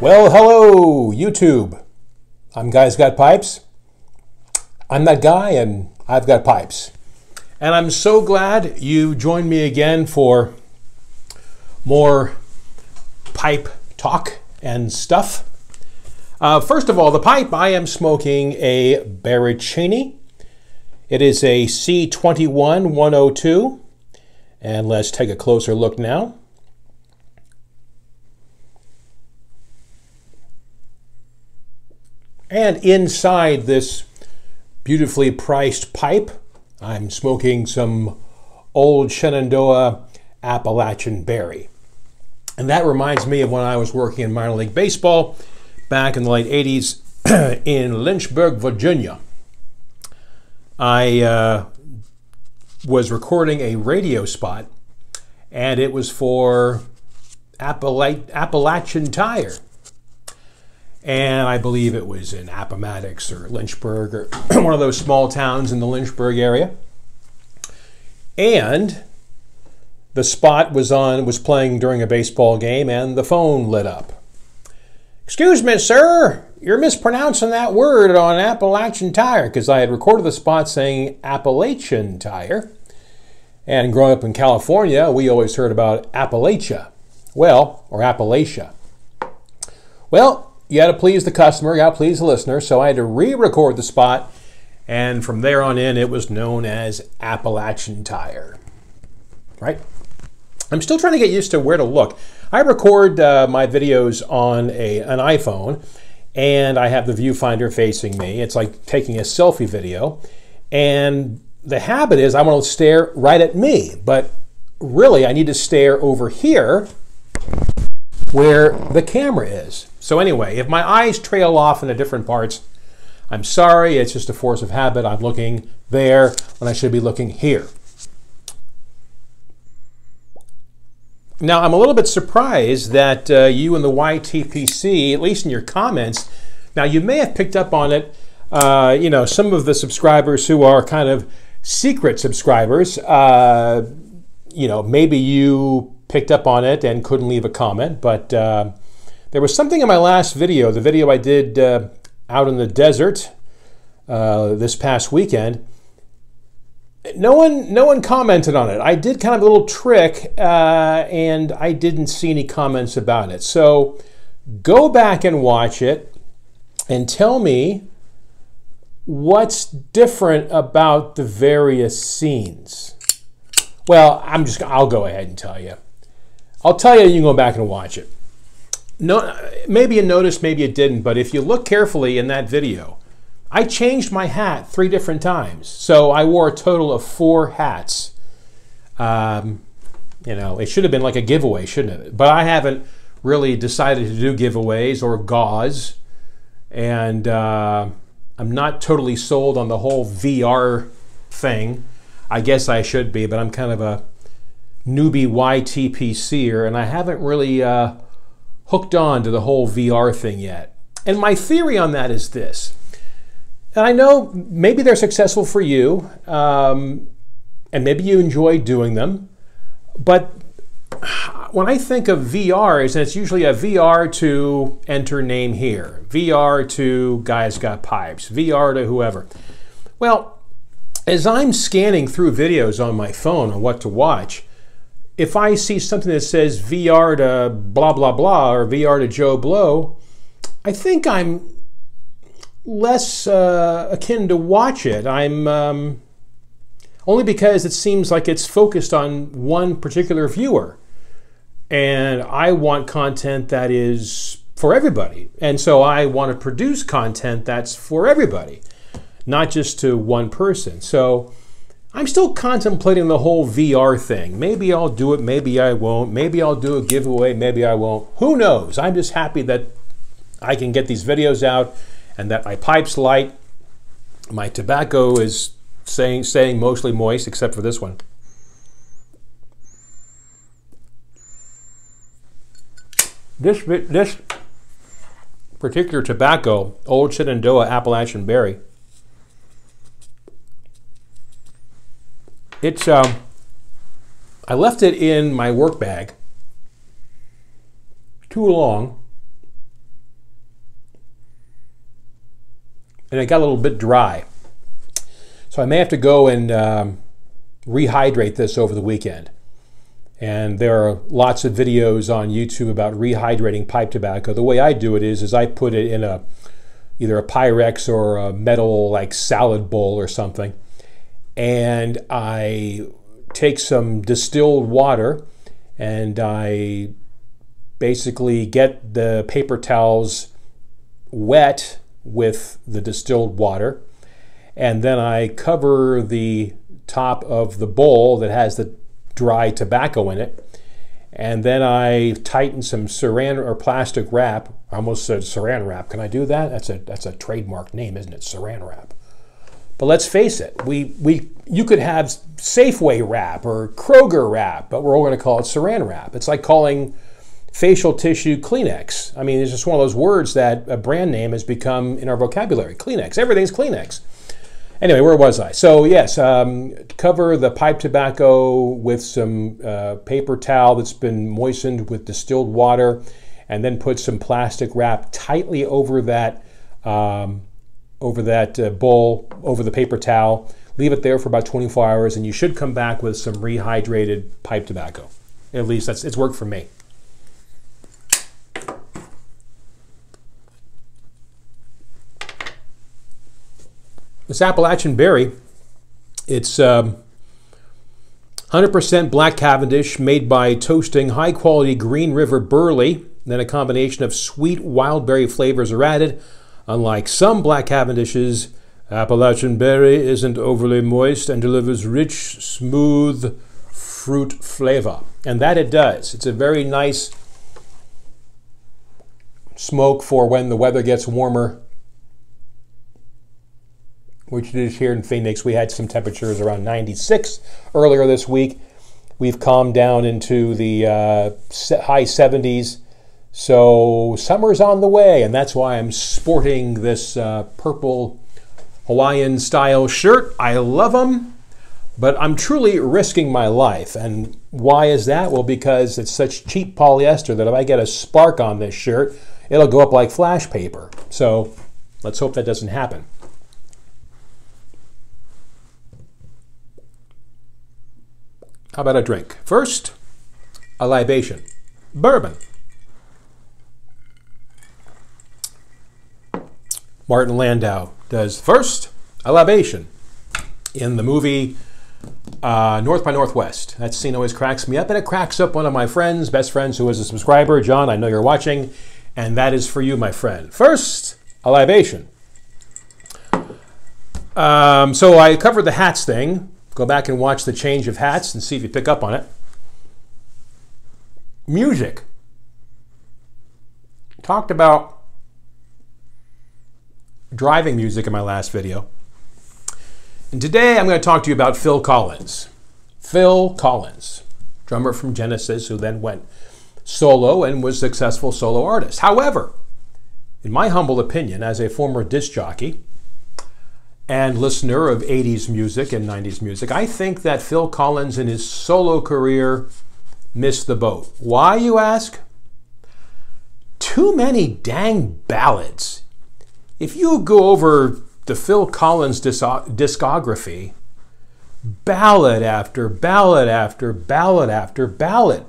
Well, hello, YouTube. I'm Guy's Got Pipes. I'm that guy, and I've got pipes. And I'm so glad you joined me again for more pipe talk and stuff. First of all, the pipe, I am smoking a Berry. It is a C21102. And let's take a closer look now. And inside this beautifully priced pipe, I'm smoking some old Shenandoah Appalachian Berry. And that reminds me of when I was working in minor league baseball back in the late 80s in Lynchburg, Virginia. I was recording a radio spot, and it was for Appalachian Tire. And I believe it was in Appomattox or Lynchburg or one of those small towns in the Lynchburg area. And the spot was playing during a baseball game, and the phone lit up. "Excuse me, sir, you're mispronouncing that word on Appalachian Tire," because I had recorded the spot saying Appalachian Tire. And growing up in California, we always heard about Appalachia. Well, or Appalachia. Well, you got to please the customer, you got to please the listener, so I had to re-record the spot, and from there on in, it was known as Appalachian Tire. Right? I'm still trying to get used to where to look. I record my videos on an iPhone, and I have the viewfinder facing me. It's like taking a selfie video, and the habit is I want to stare right at me, but really I need to stare over here where the camera is. So anyway, if my eyes trail off into different parts, I'm sorry, it's just a force of habit. I'm looking there when I should be looking here. Now, I'm a little bit surprised that you and the YTPC, at least in your comments, now you may have picked up on it, you know, some of the subscribers who are kind of secret subscribers, you know, maybe you picked up on it and couldn't leave a comment, but there was something in my last video, the video I did out in the desert this past weekend. No one commented on it. I did kind of a little trick, and I didn't see any comments about it. So go back and watch it and tell me what's different about the various scenes. Well, I'll go ahead and tell you. I'll tell you, you can go back and watch it. No, maybe you noticed, maybe you didn't, but if you look carefully in that video, I changed my hat 3 different times. So I wore a total of 4 hats. You know, it should have been like a giveaway, shouldn't it? But I haven't really decided to do giveaways or gauze. And I'm not totally sold on the whole VR thing. I guess I should be, but I'm kind of a newbie YTPCer, and I haven't really hooked on to the whole VR thing yet. And my theory on that is this. And I know maybe they're successful for you, and maybe you enjoy doing them, but when I think of VR, it's usually a VR to enter name here, VR to Guy's Got Pipes, VR to whoever. Well, as I'm scanning through videos on my phone on what to watch, if I see something that says VR to blah, blah, blah, or VR to Joe Blow, I think I'm less akin to watch it. I'm only because it seems like it's focused on one particular viewer. And I want content that is for everybody. And so I want to produce content that's for everybody, not just to one person. So I'm still contemplating the whole VR thing. Maybe I'll do it, maybe I won't. Maybe I'll do a giveaway, maybe I won't. Who knows? I'm just happy that I can get these videos out and that my pipe's light. My tobacco is staying mostly moist, except for this one. This particular tobacco, Old Shenandoah Appalachian Berry, it's I left it in my work bag too long, and it got a little bit dry. So I may have to go and rehydrate this over the weekend. And there are lots of videos on YouTube about rehydrating pipe tobacco. The way I do it is I put it in either a Pyrex or a metal like salad bowl or something. And I take some distilled water and I basically get the paper towels wet with the distilled water. And then I cover the top of the bowl that has the dry tobacco in it, and then I tighten some saran or plastic wrap. I almost said saran wrap. Can I do that? That's a trademark name, isn't it? Saran wrap. But let's face it, you could have Safeway wrap or Kroger wrap, but we're all going to call it saran wrap. It's like calling facial tissue Kleenex. I mean, it's just one of those words that a brand name has become in our vocabulary. Kleenex. Everything's Kleenex. Anyway, where was I? So yes, cover the pipe tobacco with some paper towel that's been moistened with distilled water, and then put some plastic wrap tightly over that bowl, over the paper towel. Leave it there for about 24 hours, and you should come back with some rehydrated pipe tobacco. At least it's worked for me. This Appalachian Berry, it's 100% black Cavendish, made by toasting high-quality Green River Burley. Then a combination of sweet wild berry flavors are added. Unlike some black Cavendishes, Appalachian Berry isn't overly moist and delivers rich, smooth fruit flavor. And that it does. It's a very nice smoke for when the weather gets warmer, which it is here in Phoenix. We had some temperatures around 96 earlier this week. We've calmed down into the high 70s. So summer's on the way, and that's why I'm sporting this purple Hawaiian style shirt. I love them, but I'm truly risking my life. And why is that? Well, because it's such cheap polyester that if I get a spark on this shirt, it'll go up like flash paper. So let's hope that doesn't happen. How about a drink? First, a libation. Bourbon. Martin Landau does first a libation in the movie North by Northwest. That scene always cracks me up, and it cracks up one of my friends, best friends, who is a subscriber. John, I know you're watching, and that is for you, my friend. First, a libation. So I covered the hats thing. Go back and watch the change of hats and see if you pick up on it. Music. Talked about driving music in my last video. And today I'm going to talk to you about Phil Collins. Phil Collins, drummer from Genesis, who then went solo and was a successful solo artist. However, in my humble opinion, as a former disc jockey and listener of 80s music and 90s music, I think that Phil Collins in his solo career missed the boat. Why, you ask? Too many dang ballads. If you go over the Phil Collins discography, ballad after ballad after ballad after ballad.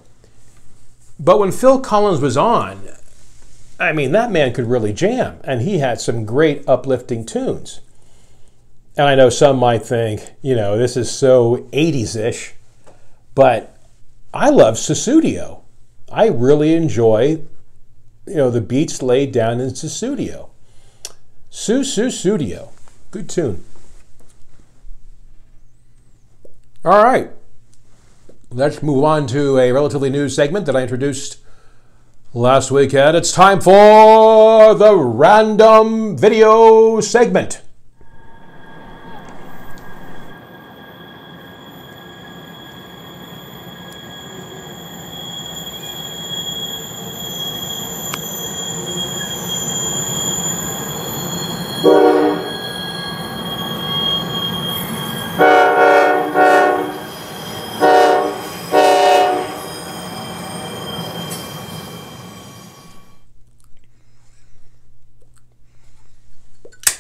But when Phil Collins was on, I mean, that man could really jam, and he had some great uplifting tunes. And I know some might think, you know, this is so 80s-ish, but I love Sussudio. I really enjoy, you know, the beats laid down in Sussudio. Sussudio. Good tune. All right. Let's move on to a relatively new segment that I introduced last weekend. It's time for the random video segment.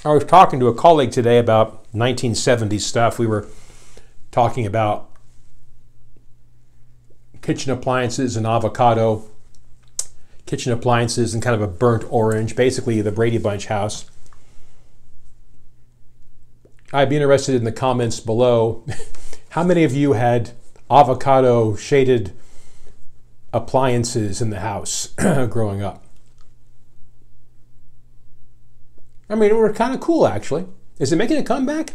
I was talking to a colleague today about 1970s stuff. We were talking about kitchen appliances and avocado, kitchen appliances and kind of a burnt orange, basically the Brady Bunch house. I'd be interested in the comments below. How many of you had avocado shaded appliances in the house growing up? I mean, it were kind of cool, actually. Is it making a comeback?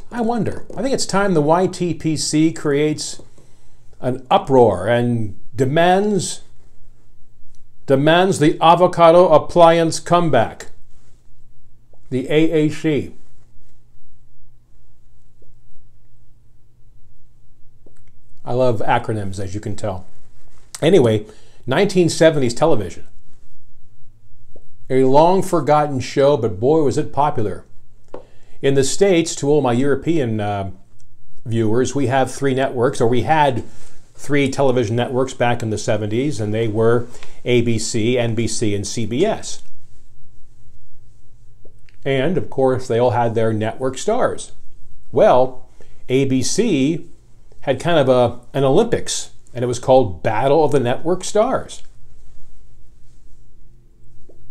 I wonder. I think it's time the YTPC creates an uproar and demands the avocado appliance comeback. The AAC. I love acronyms, as you can tell. Anyway, 1970s television. A long-forgotten show, but boy, was it popular. In the States, to all my European viewers, we have 3 networks, or we had 3 television networks back in the 70s, and they were ABC, NBC, and CBS. And, of course, they all had their network stars. Well, ABC had kind of an Olympics, and it was called Battle of the Network Stars.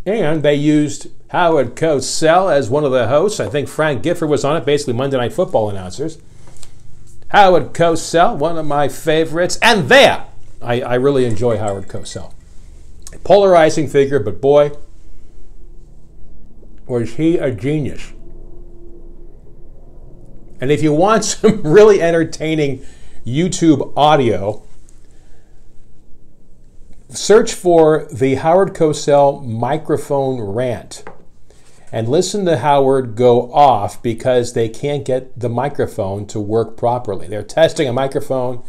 And they used Howard Cosell as one of the hosts. I think Frank Gifford was on it, basically Monday Night Football announcers. Howard Cosell, one of my favorites. And there, I really enjoy Howard Cosell. Polarizing figure, but boy, was he a genius. And if you want some really entertaining YouTube audio, search for the Howard Cosell microphone rant and listen to Howard go off because they can't get the microphone to work properly. They're testing a microphone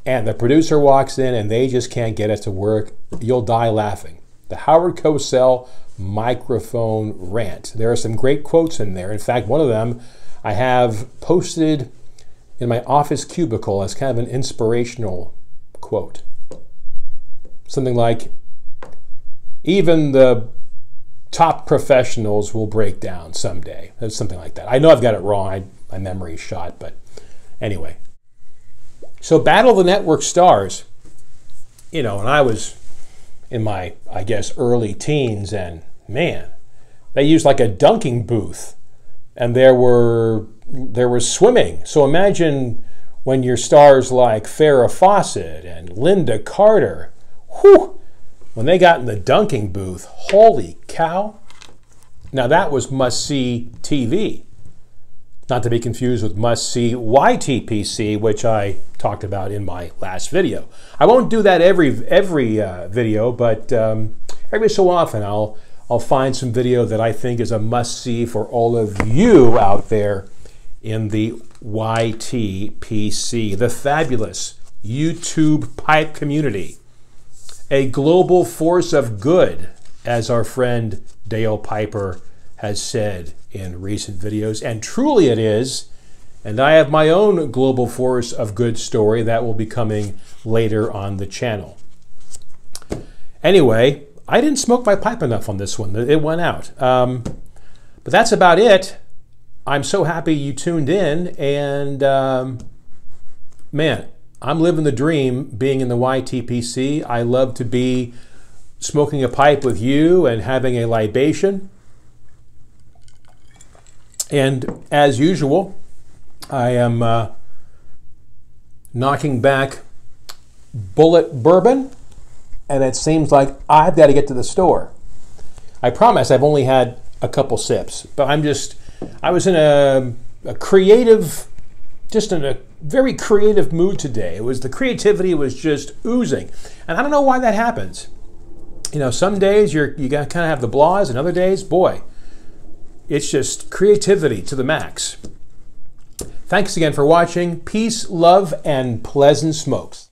and the producer walks in and they just can't get it to work. You'll die laughing. The Howard Cosell microphone rant. There are some great quotes in there. In fact, one of them I have posted in my office cubicle as kind of an inspirational quote. Something like, even the top professionals will break down someday. Something like that. I know I've got it wrong. My memory's shot, but anyway. So Battle of the Network Stars, you know, and I was in my, I guess, early teens, and man, they used like a dunking booth, and there was swimming. So imagine when your stars like Farrah Fawcett and Linda Carter, whew, when they got in the dunking booth, holy cow. Now that was must-see TV. Not to be confused with must-see YTPC, which I talked about in my last video. I won't do that every video, but every so often I'll find some video that I think is a must-see for all of you out there in the YTPC, the fabulous YouTube pipe community. A global force of good, as our friend Dale Piper has said in recent videos, and truly it is. And I have my own global force of good story that will be coming later on the channel. Anyway, I didn't smoke my pipe enough on this one. It went out. But that's about it. I'm so happy you tuned in, and man, I'm living the dream being in the YTPC. I love to be smoking a pipe with you and having a libation. And as usual, I am knocking back Bullet Bourbon, and it seems like I've got to get to the store. I promise I've only had a couple sips, but I was in a creative, just in a very creative mood today. The creativity was just oozing. And I don't know why that happens. You know, some days you got to kind of have the blahs, and other days, boy, it's just creativity to the max. Thanks again for watching. Peace, love, and pleasant smokes.